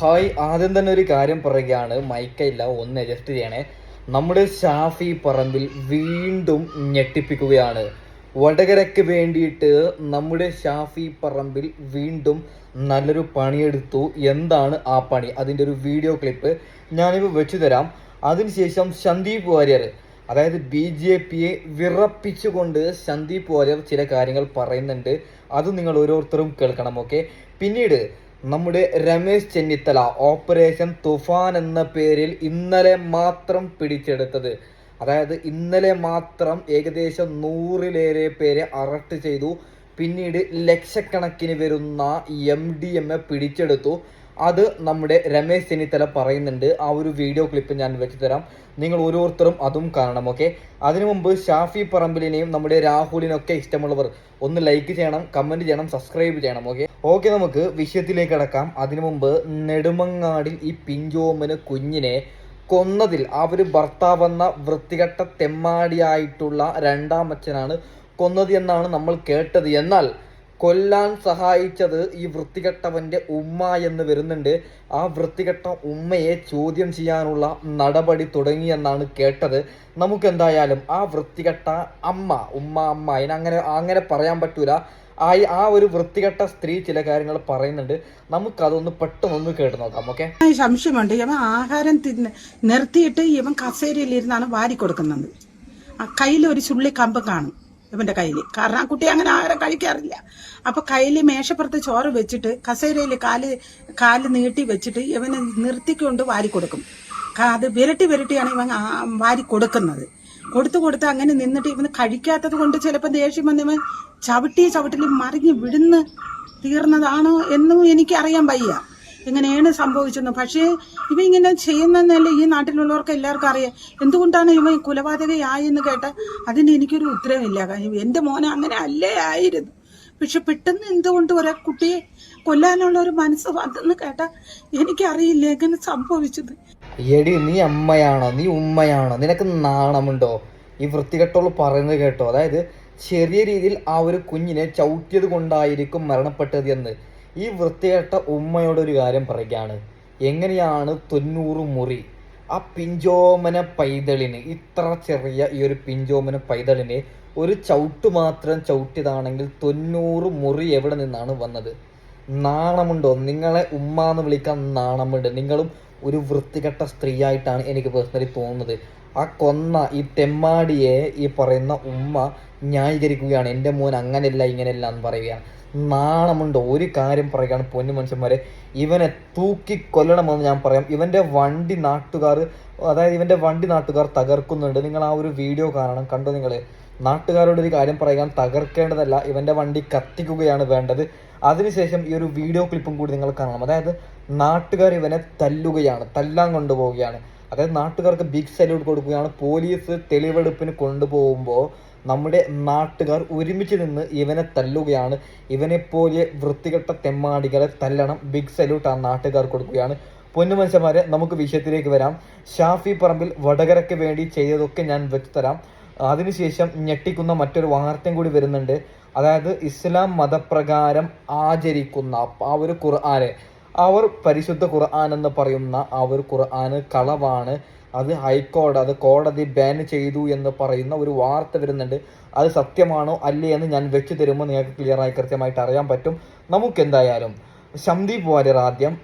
Hi, ആദ്യം തന്നെ ഒരു കാര്യം പറയുകയാണ്, മൈക്കയില്ല, ഒന്ന് അഡ്ജസ്റ്റ് ചെയ്യണേ. നമ്മുടെ ഷാഫി പറമ്പിൽ വീണ്ടും ഞെട്ടിപ്പിക്കുകയാണ്. വടകരയ്ക്ക് വേണ്ടിയിട്ട് നമ്മുടെ ഷാഫി പറമ്പിൽ വീണ്ടും നല്ലൊരു പണിയെടുത്തു. എന്താണ് ആ പണി? അതിൻ്റെ ഒരു വീഡിയോ ക്ലിപ്പ് ഞാനിപ്പോൾ വെച്ചു തരാം. അതിനുശേഷം സന്ദീപ് വാര്യർ, അതായത് BJPയെ വിറപ്പിച്ചുകൊണ്ട് സന്ദീപ് വാര്യർ ചില കാര്യങ്ങൾ പറയുന്നുണ്ട്. അത് നിങ്ങൾ ഓരോരുത്തരും കേൾക്കണം. ഓക്കെ. പിന്നീട് നമ്മുടെ രമേശ് ചെന്നിത്തല ഓപ്പറേഷൻ തുഫാൻ എന്ന പേരിൽ ഇന്നലെ മാത്രം പിടിച്ചെടുത്തത്, അതായത് ഇന്നലെ മാത്രം ഏകദേശം 100-ലേറെ പേരെ അറസ്റ്റ് ചെയ്തു. പിന്നീട് ലക്ഷക്കണക്കിന് വരുന്ന MDMA പിടിച്ചെടുത്തു. അത് നമ്മുടെ രമേശ് ചെന്നിത്തല പറയുന്നുണ്ട്. ആ ഒരു വീഡിയോ ക്ലിപ്പ് ഞാൻ വെച്ച് തരാം, നിങ്ങൾ ഓരോരുത്തരും അതും കാണണം. ഓക്കെ. അതിനു മുമ്പ് ഷാഫി പറമ്പിലിനെയും നമ്മുടെ രാഹുലിനൊക്കെ ഇഷ്ടമുള്ളവർ ഒന്ന് ലൈക്ക് ചെയ്യണം, കമൻറ്റ് ചെയ്യണം, സബ്സ്ക്രൈബ് ചെയ്യണം. ഓക്കെ, നമുക്ക് വിഷയത്തിലേക്ക് കടക്കാം. അതിനു മുമ്പ് നെടുമങ്ങാടിൽ ഈ പിഞ്ചോമന് കുഞ്ഞിനെ കൊന്നതിൽ ഭർത്താവെന്ന വൃത്തികെട്ട തെമ്മാടിയായിട്ടുള്ള രണ്ടാമച്ഛനാണ് കൊന്നത് എന്നാണ് നമ്മൾ കേട്ടത്. എന്നാൽ കൊല്ലാൻ സഹായിച്ചത് ഈ വൃത്തികെട്ടവൻ്റെ ഉമ്മ എന്ന് വരുന്നുണ്ട്. ആ വൃത്തികെട്ട ഉമ്മയെ ചോദ്യം ചെയ്യാനുള്ള നടപടി തുടങ്ങിയെന്നാണ് കേട്ടത്. നമുക്കെന്തായാലും ആ വൃത്തികെട്ട ഉമ്മ അതിനങ്ങനെ പറയാൻ പറ്റൂല. ആ ഒരു വൃത്തികെട്ട സ്ത്രീ ചില കാര്യങ്ങൾ പറയുന്നുണ്ട്. നമുക്കതൊന്ന് പെട്ടെന്നൊന്ന് കേട്ട് നോക്കാം. ഓക്കെ. സംശയമുണ്ട്, ഇവൻ ആഹാരം നിർത്തിയിട്ട് ഇവൻ കസേരയിലിരുന്നാണ് വാരി കൊടുക്കുന്നത്. കയ്യിൽ ഒരു ചുള്ളി കമ്പ് കാണും ഇവന്റെ കയ്യിൽ, കാരണം ആ കുട്ടി അങ്ങനെ ആഹാരം കഴിക്കാറില്ല. അപ്പൊ കയ്യിൽ മേശപ്പുറത്ത് ചോറ് വെച്ചിട്ട് കസേരയിൽ കാല് നീട്ടി വെച്ചിട്ട് ഇവന് നിർത്തിക്കൊണ്ട് വാരി കൊടുക്കും. അത് വിരട്ടിയാണ് ഇവൻ വാരി കൊടുക്കുന്നത്. കൊടുത്ത് അങ്ങനെ നിന്നിട്ട് ഇവന് കഴിക്കാത്തത് കൊണ്ട് ചിലപ്പോൾ ദേഷ്യം വന്നിവൻ ചവിട്ടിൽ മറിഞ്ഞ് വിടുന്ന് തീർന്നതാണോ എന്നും എനിക്ക് അറിയാൻ വയ്യ എങ്ങനെയാണ് സംഭവിച്ചത്. പക്ഷേ ഇവ ഇങ്ങനെ ചെയ്യുന്നതല്ലേ ഈ നാട്ടിലുള്ളവർക്ക് എല്ലാവർക്കും അറിയാം. എന്തുകൊണ്ടാണ് ഇവ കൊലപാതകയായെന്ന് കേട്ട അതിന് എനിക്കൊരു ഉത്തരവില്ല. എൻ്റെ മോനെ അങ്ങനെ അല്ലേ ആയിരുന്നു. പക്ഷെ പെട്ടെന്ന് എന്തുകൊണ്ട് ഒരേ കുട്ടിയെ കൊല്ലാനുള്ള ഒരു മനസ്സ് വന്നെന്ന് കേട്ട എനിക്കറിയില്ല എങ്ങനെ സംഭവിച്ചത്. എടി, നീ അമ്മയാണോ, നീ ഉമ്മയാണോ? നിനക്ക് നാണമുണ്ടോ? ഈ വൃത്തികെട്ടോള് പറയുന്നത് കേട്ടോ. അതായത് ചെറിയ രീതിയിൽ ആ ഒരു കുഞ്ഞിനെ ചവിട്ടിയത് കൊണ്ടായിരിക്കും മരണപ്പെട്ടത് എന്ന്. ഈ വൃത്തികെട്ട ഉമ്മയോടൊരു കാര്യം പറയുകയാണ്, എങ്ങനെയാണ് 90 മുറി ആ പിഞ്ചോമന പൈതളിന്, ഇത്ര ചെറിയ ഈ ഒരു പിഞ്ചോമന പൈതളിന് ഒരു ചവിട്ട് മാത്രം ചവിട്ടിയതാണെങ്കിൽ 90 മുറി എവിടെ നിന്നാണ് വന്നത്? നാണമുണ്ടോ? നിങ്ങളെ ഉമ്മ എന്ന് വിളിക്കാൻ നാണമുണ്ട്? നിങ്ങളും ഒരു വൃത്തികെട്ട സ്ത്രീയായിട്ടാണ് എനിക്ക് പേഴ്സണലി തോന്നുന്നത്. ആ കൊന്ന ഈ തെമ്മാടിയെ ഈ പറയുന്ന ഉമ്മ ന്യായീകരിക്കുകയാണ്. എൻ്റെ മോൻ അങ്ങനെയല്ല ഇങ്ങനെയല്ല എന്ന് പറയുകയാണ്. നാണമുണ്ടോ? ഒരു കാര്യം പറയുകയാണ് പൊന്നു മനുഷ്യന്മാരെ, ഇവനെ തൂക്കിക്കൊല്ലണമെന്ന് ഞാൻ പറയാം. ഇവൻ്റെ വണ്ടി നാട്ടുകാർ തകർക്കുന്നുണ്ട്. നിങ്ങൾ ആ ഒരു വീഡിയോ കാണണം. കണ്ടോ നിങ്ങൾ? നാട്ടുകാരോട് ഒരു കാര്യം പറയാൻ, തകർക്കേണ്ടതല്ല, ഇവൻ്റെ വണ്ടി കത്തിക്കുകയാണ് വേണ്ടത്. അതിനുശേഷം ഈ ഒരു വീഡിയോ ക്ലിപ്പും കൂടി നിങ്ങൾ കാണണം. അതായത് നാട്ടുകാർ ഇവനെ തല്ലാൻ കൊണ്ടുപോവുകയാണ്. അതായത് നാട്ടുകാർക്ക് ബിഗ് സല്യൂട്ട് കൊടുക്കുകയാണ്. പോലീസ് തെളിവെടുപ്പിന് കൊണ്ടുപോകുമ്പോൾ നമ്മുടെ നാട്ടുകാർ ഒരുമിച്ച് നിന്ന് ഇവനെ തല്ലുകയാണ്. ഇവനെപ്പോലെ വൃത്തികെട്ട തെമ്മാടികളെ തല്ലണം, ബിഗ് സല്യൂട്ട് ആ നാട്ടുകാർ കൊടുക്കുകയാണ്. പൊന്നു മനുഷ്യന്മാരെ, നമുക്ക് വിഷയത്തിലേക്ക് വരാം. ഷാഫി പറമ്പിൽ വടകരയ്ക്ക് വേണ്ടി ചെയ്തതൊക്കെ ഞാൻ വെച്ച് തരാം. അതിനുശേഷം ഞെട്ടിക്കുന്ന മറ്റൊരു വാർത്തയും കൂടി വരുന്നുണ്ട്. അതായത് ഇസ്ലാം മതപ്രകാരം ആചരിക്കുന്ന ആ ഒരു ഖുർആന്, പരിശുദ്ധ ഖുർആൻ എന്ന് പറയുന്ന ആ ഒരു ഖുർആന് കളവാണ്, അത് കോടതി ബാൻ ചെയ്തു എന്ന് പറയുന്ന ഒരു വാർത്ത വരുന്നുണ്ട്. അത് സത്യമാണോ അല്ലേ എന്ന് ഞാൻ വെച്ച് തരുമ്പോൾ നിങ്ങൾക്ക് ക്ലിയറായി കൃത്യമായിട്ട് അറിയാൻ പറ്റും. നമുക്കെന്തായാലും സന്ദീപ് വാര്യർ ആദ്യം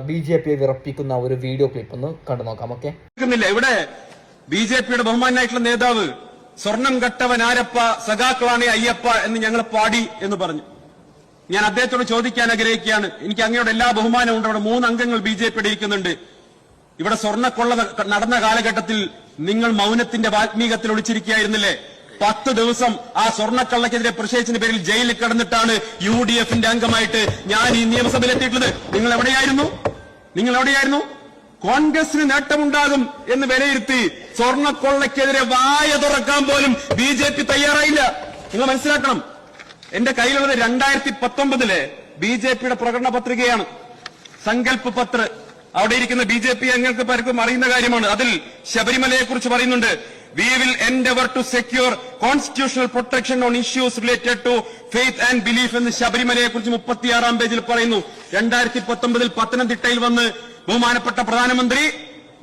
BJPയെ വിറപ്പിക്കുന്ന ഒരു വീഡിയോ ക്ലിപ്പ് ഒന്ന് കണ്ടു നോക്കാം. ഓക്കെ. ഇവിടെ BJPയുടെ ബഹുമാനായിട്ടുള്ള നേതാവ് സ്വർണം കട്ടവൻ ആരപ്പ, സഖാക്കളാണ് അയ്യപ്പ എന്ന് ഞങ്ങൾ പാടി എന്ന് പറഞ്ഞു. ഞാൻ അദ്ദേഹത്തോട് ചോദിക്കാൻ ആഗ്രഹിക്കുകയാണ്, എനിക്ക് അങ്ങയോട് എല്ലാ ബഹുമാനവും ഉണ്ട്. അവിടെ 3 അംഗങ്ങൾ BJPയുടെ ഇരിക്കുന്നുണ്ട്. ഇവിടെ സ്വർണ്ണക്കൊള്ള നടന്ന കാലഘട്ടത്തിൽ നിങ്ങൾ മൗനത്തിന്റെ വാത്മീകത്തിൽ ഒളിച്ചിരിക്കുകയായിരുന്നില്ലേ? 10 ദിവസം ആ സ്വർണ്ണക്കള്ളക്കെതിരെ പ്രതിഷേധത്തിന്റെ പേരിൽ ജയിലിൽ കിടന്നിട്ടാണ് UDFന്റെ അംഗമായിട്ട് ഞാൻ ഈ നിയമസഭയിൽ എത്തിയിട്ടുള്ളത്. നിങ്ങൾ എവിടെയായിരുന്നു? കോൺഗ്രസിന് നേട്ടമുണ്ടാകും എന്ന് വിലയിരുത്തി സ്വർണ്ണക്കൊള്ളക്കെതിരെ വായ തുറക്കാൻ പോലും BJP തയ്യാറായില്ല. നിങ്ങൾ മനസ്സിലാക്കണം. എന്റെ കയ്യിലുള്ളത് 2019 BJPയുടെ പ്രകടന പത്രികയാണ്, സങ്കല്പ് പത്ര. അവിടെ ഇരിക്കുന്ന BJP അംഗങ്ങൾക്ക് പലർക്കും അറിയുന്ന കാര്യമാണ്. അതിൽ ശബരിമലയെ കുറിച്ച് പറയുന്നുണ്ട്. We will endeavor to secure constitutional protection on issues related to faith and belief എന്ന് ശബരിമലയെ കുറിച്ച് 36-ാം പേജിൽ പറയുന്നു. 2019 പത്തനംതിട്ടയിൽ വന്ന് ബഹുമാനപ്പെട്ട പ്രധാനമന്ത്രി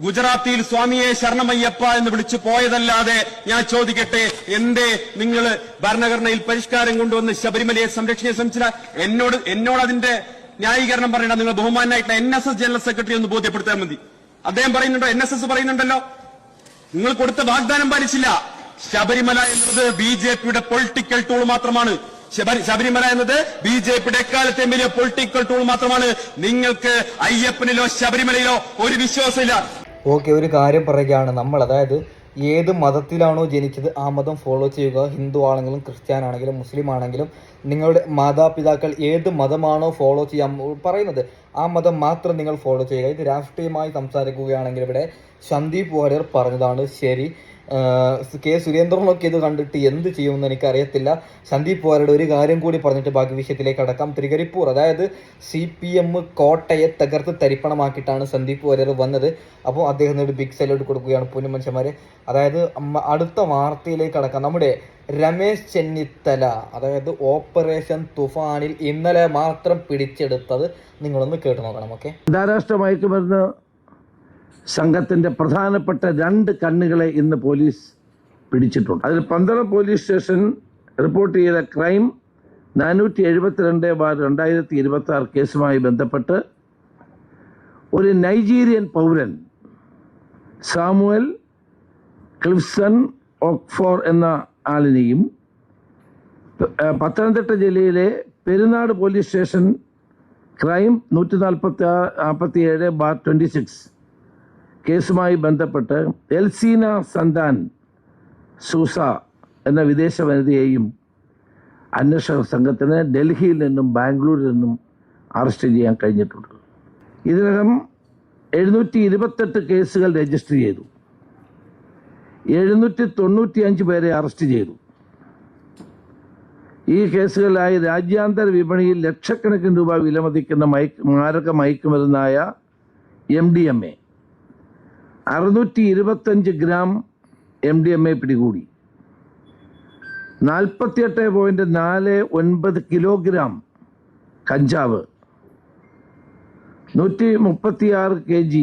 ഗുജറാത്തിൽ സ്വാമിയെ ശരണമയ്യപ്പ എന്ന് വിളിച്ചു പോയതല്ലാതെ ഞാൻ ചോദിക്കട്ടെ, എന്തേ നിങ്ങൾ ഭരണഘടനയിൽ പരിഷ്കാരം കൊണ്ടുവന്ന് ശബരിമലയെ സംരക്ഷിക്കാൻ ശ്രമിച്ചില്ല? എന്നോട് അതിന്റെ ന്യായീകരണം പറയണ്ട. നിങ്ങൾ ബഹുമാനായിട്ടുള്ള NSS ജനറൽ സെക്രട്ടറി ഒന്ന് ബോധ്യപ്പെടുത്താൻ മതി. അദ്ദേഹം പറയുന്നുണ്ടോ, NSS പറയുന്നുണ്ടല്ലോ, നിങ്ങൾ കൊടുത്ത വാഗ്ദാനം പാലിച്ചില്ല. ശബരിമല എന്നത് BJPയുടെ പൊളിറ്റിക്കൽ ടൂൾ മാത്രമാണ്. ശബരിമല എന്നത് BJPയുടെ എക്കാലത്തെയും വലിയ പൊളിറ്റിക്കൽ ടൂൾ മാത്രമാണ്. നിങ്ങൾക്ക് അയ്യപ്പനിലോ ശബരിമലയിലോ ഒരു വിശ്വാസമില്ല. ഓക്കെ, ഒരു കാര്യം പറയുകയാണ് നമ്മൾ, അതായത് ഏത് മതത്തിലാണോ ജനിച്ചത് ആ മതം ഫോളോ ചെയ്യുക. ഹിന്ദു ആണെങ്കിലും ക്രിസ്ത്യാൻ ആണെങ്കിലും മുസ്ലിം ആണെങ്കിലും നിങ്ങളുടെ മാതാപിതാക്കൾ ഏത് മതമാണോ ഫോളോ ചെയ്യാൻ പറയുന്നത് ആ മതം മാത്രം നിങ്ങൾ ഫോളോ ചെയ്യുക. ഇത് രാഷ്ട്രീയമായി സംസാരിക്കുകയാണെങ്കിൽ ഇവിടെ സന്ദീപ് വാര്യർ പറഞ്ഞതാണ് ശരി. കെ സുരേന്ദ്രനൊക്കെ ഇത് കണ്ടിട്ട് എന്ത് ചെയ്യുമെന്ന് എനിക്കറിയത്തില്ല. സന്ദീപ് വാര്യരുടെ ഒരു കാര്യം കൂടി പറഞ്ഞിട്ട് ബാക്കി വിഷയത്തിലേക്ക് അടക്കാം. തൃക്കരിപ്പൂർ, അതായത് CPM കോട്ടയെ തകർത്ത് തരിപ്പണമാക്കിയിട്ടാണ് സന്ദീപ് വാര്യർ വന്നത്. അപ്പോൾ അദ്ദേഹത്തിന് ഒരു ബിഗ് സല്യൂട്ട് കൊടുക്കുകയാണ് പൊന്നു മനുഷ്യന്മാരെ. അതായത് അടുത്ത വാർത്തയിലേക്ക് അടക്കാം. നമ്മുടെ രമേശ് ചെന്നിത്തല, അതായത് ഓപ്പറേഷൻ തുഫാനിൽ ഇന്നലെ മാത്രം പിടിച്ചെടുത്തത് നിങ്ങളൊന്ന് കേട്ടു നോക്കണം. ഓക്കെ, അന്താരാഷ്ട്ര മയക്കുമരുന്ന് സംഘത്തിന്റെ പ്രധാനപ്പെട്ട 2 കണ്ണികളെ ഇന്ന് പോലീസ് പിടിച്ചിട്ടുണ്ട്. അതിൽ പന്തളം പോലീസ് സ്റ്റേഷൻ റിപ്പോർട്ട് ചെയ്ത ക്രൈം 472/2026 കേസുമായി ബന്ധപ്പെട്ട് ഒരു നൈജീരിയൻ പൗരൻ സാമുവൽ ക്ലിഫ്സൺ ഓക്ഫോർ എന്ന ആളിനെയും പത്തനംതിട്ട ജില്ലയിലെ പെരുന്നാട് പോലീസ് സ്റ്റേഷൻ ക്രൈം 147/26 കേസുമായി ബന്ധപ്പെട്ട് എൽസീന സന്താൻ സൂസ എന്ന വിദേശ വനിതയെയും അന്വേഷണ സംഘത്തിന് ഡൽഹിയിൽ നിന്നും ബാംഗ്ലൂരിൽ നിന്നും അറസ്റ്റ് ചെയ്യാൻ കഴിഞ്ഞിട്ടുണ്ട്. ഇതിനകം 728 കേസുകൾ രജിസ്റ്റർ ചെയ്തു. 795 പേരെ അറസ്റ്റ് ചെയ്തു. ഈ കേസുകളിലായി രാജ്യാന്തര വിപണിയിൽ ലക്ഷക്കണക്കിന് രൂപ വിലമതിക്കുന്ന മാരക മയക്കുമരുന്നായ MDMA 625 ഗ്രാം MDMA പിടികൂടി. 48.49 കിലോഗ്രാം കഞ്ചാവ്, 136 kg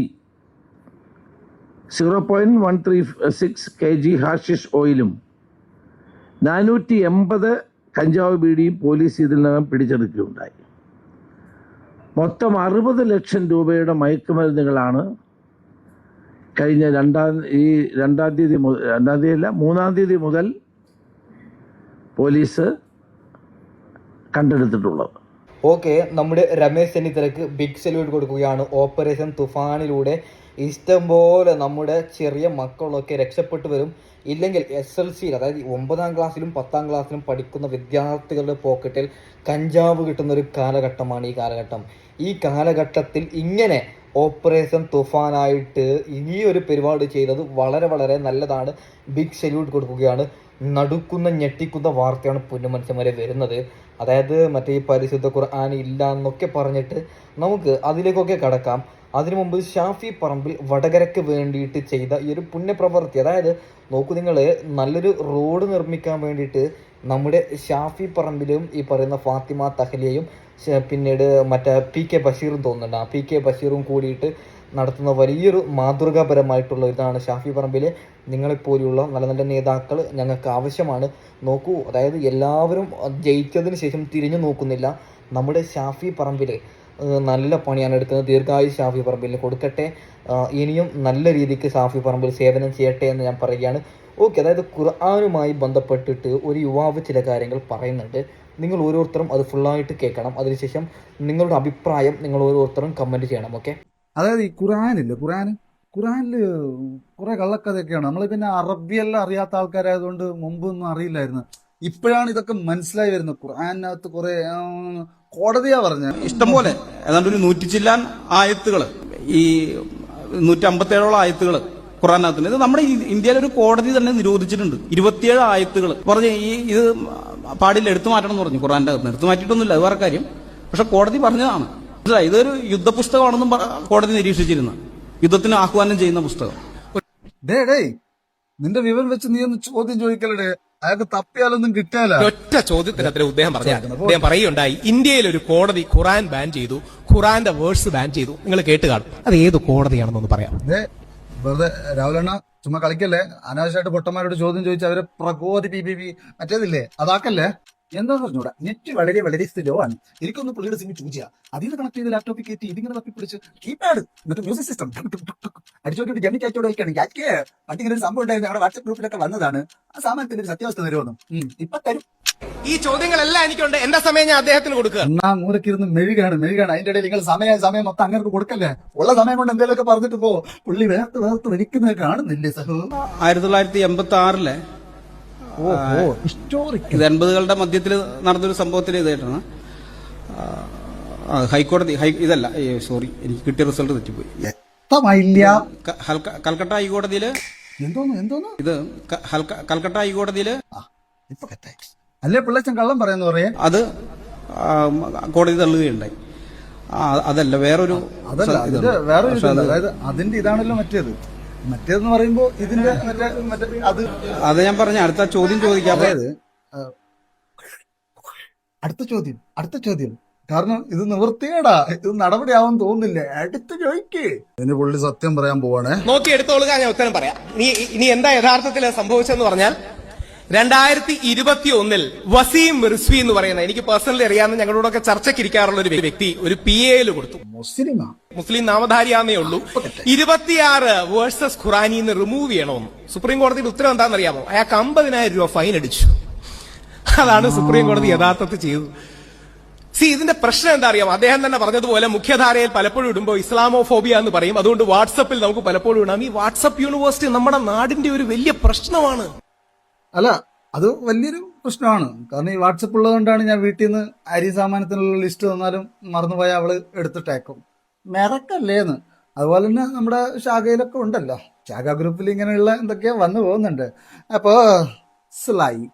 0.136 kg ഹാഷിഷ് ഓയിലും 480 കഞ്ചാവ് ബീഡിയും പോലീസ് ഇതിനകം പിടിച്ചെടുക്കുകയുണ്ടായി. മൊത്തം 60 ലക്ഷം രൂപയുടെ മയക്കുമരുന്നുകളാണ് കഴിഞ്ഞ 3-ാം തീയതി മുതൽ പോലീസ് കണ്ടെടുത്തിട്ടുള്ളത്. ഓക്കെ, നമ്മുടെ രമേശ് ചെന്നിത്തലക്ക് ബിഗ് സല്യൂട്ട് കൊടുക്കുകയാണ്. ഓപ്പറേഷൻ തുഫാനിലൂടെ ഇഷ്ടംപോലെ നമ്മുടെ ചെറിയ മക്കളൊക്കെ രക്ഷപ്പെട്ടു വരും. ഇല്ലെങ്കിൽ SLCയിൽ, അതായത് 9ാം ക്ലാസ്സിലും 10ാം ക്ലാസ്സിലും പഠിക്കുന്ന വിദ്യാർത്ഥികളുടെ പോക്കറ്റിൽ കഞ്ചാവ് കിട്ടുന്ന ഒരു കാലഘട്ടമാണ് ഈ കാലഘട്ടം. ഈ കാലഘട്ടത്തിൽ ഇങ്ങനെ ഓപ്പറേഷൻ തുഫാനായിട്ട് ഇനിയൊരു പരിപാടി ചെയ്തത് വളരെ വളരെ നല്ലതാണ്. ബിഗ് സല്യൂട്ട് കൊടുക്കുകയാണ്. നടുക്കുന്ന ഞെട്ടിക്കുന്ന വാർത്തയാണ് പൊന്നുമനുഷ്യന്മാരെ വരുന്നത്. അതായത് മറ്റേ ഈ പരിശുദ്ധ ഖുർആൻ ഇല്ല എന്നൊക്കെ പറഞ്ഞിട്ട് നമുക്ക് അതിലേക്കൊക്കെ കടക്കാം. അതിനു മുമ്പ് ഷാഫി പറമ്പിൽ വടകരയ്ക്ക് വേണ്ടിയിട്ട് ചെയ്ത ഈ ഒരു പുണ്യപ്രവൃത്തി, അതായത് നോക്കൂ നിങ്ങൾ, നല്ലൊരു റോഡ് നിർമ്മിക്കാൻ വേണ്ടിയിട്ട് നമ്മുടെ ഷാഫി പറമ്പിലും ഈ പറയുന്ന ഫാത്തിമ തഹ്ലിയയും പിന്നീട് മറ്റേ PK ബഷീറും തോന്നുന്നുണ്ട്, ആ PK ബഷീറും കൂടിയിട്ട് നടത്തുന്ന വലിയൊരു മാതൃകാപരമായിട്ടുള്ള ഇതാണ് ഷാഫി പറമ്പിലെ. നിങ്ങളെപ്പോലെയുള്ള നല്ല നല്ല നേതാക്കൾ ഞങ്ങൾക്ക് ആവശ്യമാണ്. നോക്കൂ, അതായത് എല്ലാവരും ജയിച്ചതിന് ശേഷം തിരിഞ്ഞു നോക്കുന്നില്ല. നമ്മുടെ ഷാഫി പറമ്പിൽ നല്ല പണിയാണ് എടുക്കുന്നത്. ദീർഘായുസ് ഷാഫി പറമ്പിൽ കൊടുക്കട്ടെ. ഇനിയും നല്ല രീതിക്ക് ഷാഫി പറമ്പിൽ സേവനം ചെയ്യട്ടെ എന്ന് ഞാൻ പറയുകയാണ്. ഓക്കെ, അതായത് ഖുർആനുമായി ബന്ധപ്പെട്ടിട്ട് ഒരു യുവാവ് ചില കാര്യങ്ങൾ പറയുന്നുണ്ട്. നിങ്ങൾ ഓരോരുത്തരും അത് ഫുള്ളായിട്ട് കേൾക്കണം. അതിനുശേഷം നിങ്ങളുടെ അഭിപ്രായം നിങ്ങൾ ഓരോരുത്തരും കമൻറ്റ് ചെയ്യണം. ഓക്കെ, അതായത് ഈ ഖുറാനില് കുറെ കള്ളക്കഥയൊക്കെയാണ്. നമ്മൾ പിന്നെ അറബിയെല്ലാം അറിയാത്ത ആൾക്കാരായതുകൊണ്ട് മുമ്പൊന്നും അറിയില്ലായിരുന്നു. ഇപ്പോഴാണ് ഇതൊക്കെ മനസ്സിലായി വരുന്നത്. ഖുറാനകത്ത് കുറെ കോടതിയാ പറഞ്ഞ ഇഷ്ടംപോലെ ഏതാണ്ട് ഒരു 100 ചില്ലാൻ ആയത്തുകള്, ഈ 157 ആയത്തുകള് ഖുറാനകത്തുണ്ട്. ഇത് നമ്മുടെ ഇന്ത്യയിലെ ഒരു കോടതി തന്നെ നിരോധിച്ചിട്ടുണ്ട്. 27 ആയത്തുകൾ പറഞ്ഞ് ഇത് പാടില്ല, എടുത്തു മാറ്റണം എന്ന് പറഞ്ഞു. ഖുറാന്റെ അകത്ത് എടുത്തു മാറ്റിയിട്ടൊന്നുമില്ല, അത് വേറെ കാര്യം. പക്ഷെ കോടതി പറഞ്ഞതാണ്. ഇതൊരു യുദ്ധപുസ്തകമാണെന്നും കോടതി നിരീക്ഷിച്ചിരുന്നു. യുദ്ധത്തിന് ആഹ്വാനം ചെയ്യുന്ന പുസ്തകം. നിന്റെ വിവരം വെച്ച് നീ ഒന്ന് ചോദ്യം ചോദിക്കലേ, അയാൾക്ക് തപ്പിയാലൊന്നും കിട്ടാല. ഒറ്റ ചോദ്യത്തിന് അദ്ദേഹം പറയുകയുണ്ടായി, ഇന്ത്യയിൽ ഒരു കോടതി ഖുറാൻ ബാൻ ചെയ്തു, ഖുറാന്റെ വേഴ്സ് ബാൻ ചെയ്തു. നിങ്ങൾ കേട്ട് കാണും. അത് ഏത് കോടതിയാണെന്നൊന്ന് പറയാം. വെറുതെ രാഹുലണ്ണ ചുമ്മാ കളിക്കല്ലേ. അനാവശ്യമായിട്ട് പൊട്ടന്മാരോട് ചോദ്യം ചോദിച്ച് അവരെ പ്രകോപി മറ്റേതില്ലേ അതാക്കല്ലേ. എന്താന്ന് പറഞ്ഞൂടാ, നെറ്റ് വളരെ വളരെ സ്ലോ ആണ്. എനിക്കൊന്ന് പുള്ളിയുടെ സിം ചൂസ് ചെയ്യാം, അതിന് കണക്ട് ചെയ്ത് ലാപ്ടോപ്പിൽ കയറ്റി ഇതിങ്ങനെ തപ്പിപ്പിടിച്ച് കീപാഡ് എന്നിട്ട് മ്യൂസിക് സിസ്റ്റം അടിച്ചു നോക്കിയിട്ട് ജമ്മി ചാറ്റോട് വയ്ക്കുകയാണ്. പണ്ടിങ്ങനെ ഒരു സംഭവം ഉണ്ടായിരുന്നു, ഞങ്ങളുടെ വാട്സ്ആപ്പ് ഗ്രൂപ്പിലൊക്കെ വന്നതാണ്. ആ സാമാനത്തിന്റെ ഒരു സത്യാവസ്ഥ തരുമെന്ന് ഇപ്പൊ തരും. ഈ ചോദ്യങ്ങളെല്ലാം എനിക്കുണ്ട്. എന്റെ സമയം ഞാൻ അദ്ദേഹത്തിന് കൊടുക്കുക. എന്നാ മൂലക്കിരുന്ന് മെഴുകാണ്. അതിന്റെ ഇടയിൽ നിങ്ങൾ സമയം മൊത്തം അങ്ങനെ കൊടുക്കല്ലേ. ഉള്ള സമയം കൊണ്ട് എന്തെങ്കിലുമൊക്കെ പറഞ്ഞിട്ട് പോ. പുള്ളി വേർത്ത് വലിക്കുന്നത് കാണുന്നില്ലേ സഹോ. 1986 ഇത് 80കളുടെ മധ്യത്തിൽ നടന്നൊരു സംഭവത്തിന് ഇതായിട്ടാണ് ഹൈക്കോടതി ഇതല്ല സോറി, എനിക്ക് കിട്ടിയ റിസൾട്ട് തെറ്റിപ്പോയി. കൽക്കട്ട ഹൈക്കോടതിയില് എന്തോന്ന് ഇത് കൽക്കട്ട ഹൈക്കോടതിയില് അല്ലേ പിള്ളച്ചൻ കള്ളം പറയുന്ന പറയാ അത് കോടതി തള്ളുകയുണ്ടായി. അതല്ല വേറൊരു അതായത് അതിന്റെ ഇതാണല്ലോ മറ്റേതെന്ന് പറയുമ്പോ ഇതിന്റെ അത് ഞാൻ പറഞ്ഞ അടുത്ത ചോദ്യം ചോദിക്കാം. അതായത് അടുത്ത ചോദ്യം കാരണം ഇത് നിവൃത്തിയേടാ, ഇത് നടപടിയാവാൻ തോന്നുന്നില്ല. അടുത്ത ചോദിക്ക്. ഇതിന് പുള്ളി സത്യം പറയാൻ പോവാണേ. നോക്കി എടുത്തോളുക, ഞാൻ ഉത്തരം പറയാം. ഇനി എന്താ യഥാർത്ഥത്തിൽ സംഭവിച്ചെന്ന് പറഞ്ഞാൽ 2021 വസീം റിസ്വി എന്ന് പറയുന്ന, എനിക്ക് പേഴ്സണലി അറിയാവുന്ന, ഞങ്ങളോടൊക്കെ ചർച്ചയ്ക്കിരിക്കാറുള്ള ഒരു വ്യക്തി ഒരു PAL കൊടുത്തു. മുസ്ലിം നാമധാരിയാന്നേ ഉള്ളൂ. 26 വേഴ്സസ് ഖുറാനിന്ന് റിമൂവ് ചെയ്യണമെന്ന്. സുപ്രീം കോടതിയുടെ ഉത്തരവ് എന്താണെന്നറിയാമോ? അയാൾക്ക് 50,000 രൂപ ഫൈൻ അടിച്ചു. അതാണ് സുപ്രീം കോടതി യഥാർത്ഥത്തിൽ ചെയ്തത്. ഇതിന്റെ പ്രശ്നം എന്താ അറിയാമോ? അദ്ദേഹം തന്നെ പറഞ്ഞതുപോലെ മുഖ്യധാരയിൽ പലപ്പോഴും ഇടുമ്പോൾ ഇസ്ലാമോഫോബിയ എന്ന് പറയും. അതുകൊണ്ട് വാട്സപ്പിൽ നമുക്ക് പലപ്പോഴും ഇടാം. ഈ വാട്സപ്പ് യൂണിവേഴ്സിറ്റി നമ്മുടെ നാടിന്റെ ഒരു വലിയ പ്രശ്നമാണ്. അല്ല, അത് വലിയൊരു പ്രശ്നമാണ്. കാരണം ഈ വാട്സപ്പ് ഉള്ളതുകൊണ്ടാണ് ഞാൻ വീട്ടിൽ നിന്ന് അരി സാമാനത്തിനുള്ള ലിസ്റ്റ് തന്നാലും മറന്നുപോയ അവള് എടുത്തിട്ടേക്കും. മിറക്കല്ലേന്ന്. അതുപോലെ തന്നെ നമ്മുടെ ശാഖയിലൊക്കെ ഉണ്ടല്ലോ, ശാഖാ ഗ്രൂപ്പിൽ ഇങ്ങനെയുള്ള എന്തൊക്കെയാ വന്നു പോകുന്നുണ്ട്. അപ്പോ സ്ലായി